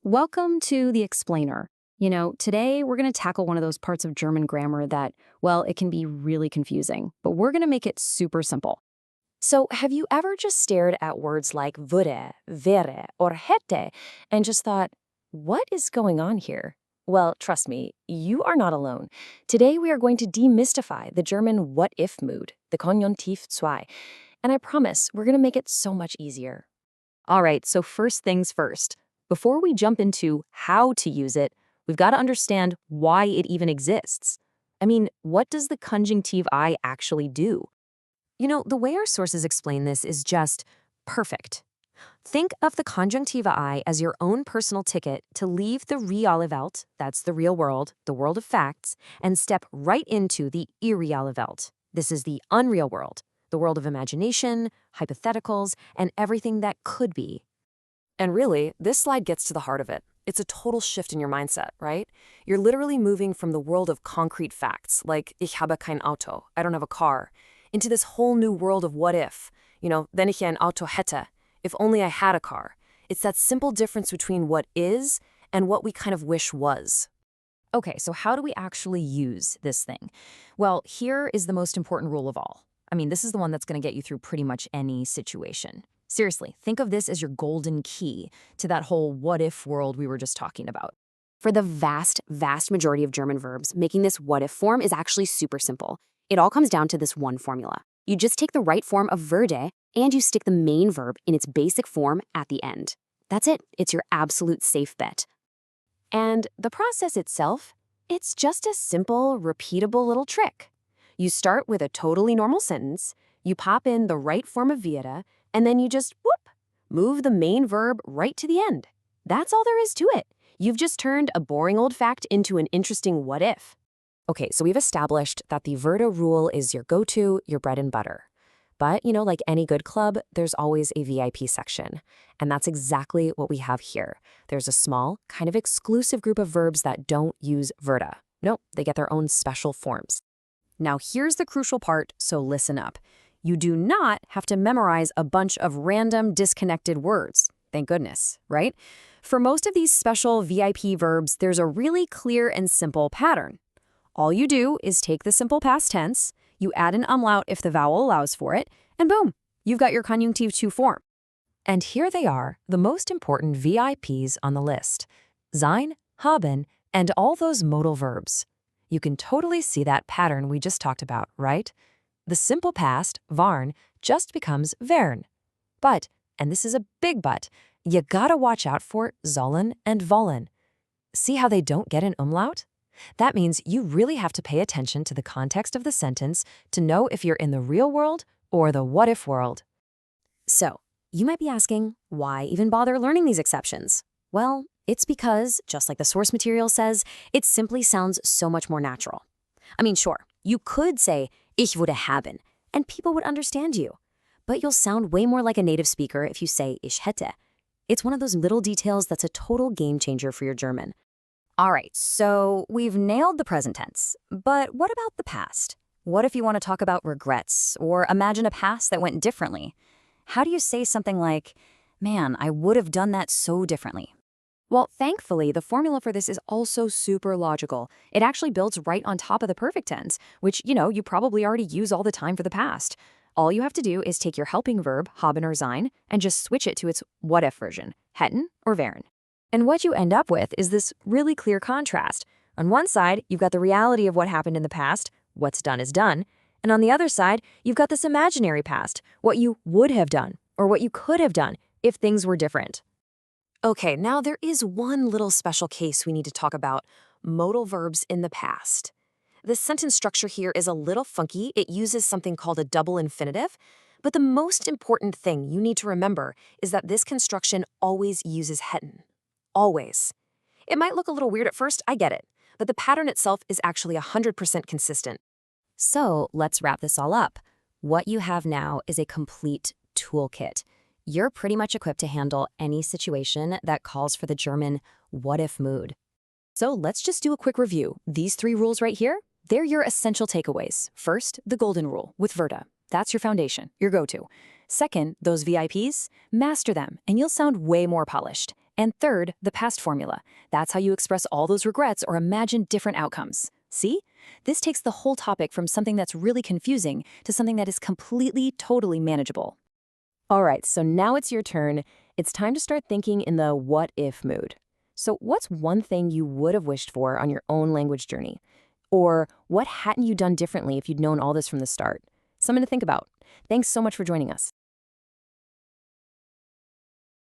Welcome to The Explainer. Today we're going to tackle one of those parts of German grammar that, well, it can be really confusing, but we're going to make it super simple. So, have you ever just stared at words like würde, wäre, or hätte and just thought, what is going on here? Well, trust me, you are not alone. Today we are going to demystify the German what if mood, the Konjunktiv II, and I promise we're going to make it so much easier. All right, so first things first. Before we jump into how to use it, we've got to understand why it even exists. I mean, what does the conjunctive I actually do? The way our sources explain this is just perfect. Think of the conjunctiva I as your own personal ticket to leave the reale Welt, that's the real world, the world of facts, and step right into the irreale Welt. This is the unreal world, the world of imagination, hypotheticals, and everything that could be. And really, this slide gets to the heart of it. It's a total shift in your mindset, right? You're literally moving from the world of concrete facts, like ich habe kein Auto, I don't have a car, into this whole new world of what if. Wenn ich ein Auto hätte, if only I had a car. It's that simple difference between what is and what we kind of wish was. Okay, so how do we actually use this thing? Well, here is the most important rule of all. This is the one that's going to get you through pretty much any situation. Seriously, think of this as your golden key to that whole what-if world we were just talking about. For the vast, vast majority of German verbs, making this what if form is actually super simple. It all comes down to this one formula. You just take the right form of würde and you stick the main verb in its basic form at the end. That's it. It's your absolute safe bet. And the process itself, it's just a simple, repeatable little trick. You start with a totally normal sentence, you pop in the right form of würde, and then you just, whoop, move the main verb right to the end. That's all there is to it. You've just turned a boring old fact into an interesting what if. Okay, so we've established that the würde rule is your go-to, your bread and butter. But, like any good club, there's always a VIP section. And that's exactly what we have here. There's a small, kind of exclusive group of verbs that don't use würde. Nope, they get their own special forms. Now, here's the crucial part, so listen up. You do not have to memorize a bunch of random, disconnected words. Thank goodness, right? For most of these special VIP verbs, there's a really clear and simple pattern. All you do is take the simple past tense, you add an umlaut if the vowel allows for it, and boom, you've got your Konjunktiv II form. And here they are, the most important VIPs on the list. Sein, haben, and all those modal verbs. You can totally see that pattern we just talked about, right? The simple past, waren, just becomes wären. But, and this is a big but, you gotta watch out for sollen and wollen. See how they don't get an umlaut? That means you really have to pay attention to the context of the sentence to know if you're in the real world or the what-if world. So, you might be asking, why even bother learning these exceptions? Well, it's because, just like the source material says, it simply sounds so much more natural. Sure, you could say, ich würde haben, and people would understand you. But you'll sound way more like a native speaker if you say ich hätte. It's one of those little details that's a total game changer for your German. All right, so we've nailed the present tense, but what about the past? What if you want to talk about regrets or imagine a past that went differently? How do you say something like, man, I would have done that so differently? Well, thankfully, the formula for this is also super logical. It actually builds right on top of the perfect tense, which, you probably already use all the time for the past. All you have to do is take your helping verb, haben or sein, and just switch it to its what-if version, hätten or wären. And what you end up with is this really clear contrast. On one side, you've got the reality of what happened in the past, what's done is done, and on the other side, you've got this imaginary past, what you would have done, or what you could have done if things were different. Okay, now there is one little special case we need to talk about, modal verbs in the past. The sentence structure here is a little funky. It uses something called a double infinitive, but the most important thing you need to remember is that this construction always uses hätten. Always. It might look a little weird at first, I get it, but the pattern itself is actually 100% consistent. So let's wrap this all up. What you have now is a complete toolkit. You're pretty much equipped to handle any situation that calls for the German what-if mood. So let's just do a quick review. These 3 rules right here, they're your essential takeaways. First, the golden rule with würde. That's your foundation, your go-to. Second, those VIPs, master them, and you'll sound way more polished. And third, the past formula. That's how you express all those regrets or imagine different outcomes. See? This takes the whole topic from something that's really confusing to something that is completely, totally manageable. All right, so now it's your turn. It's time to start thinking in the what-if mood. So what's one thing you would have wished for on your own language journey? Or what hadn't you done differently if you'd known all this from the start? Something to think about. Thanks so much for joining us.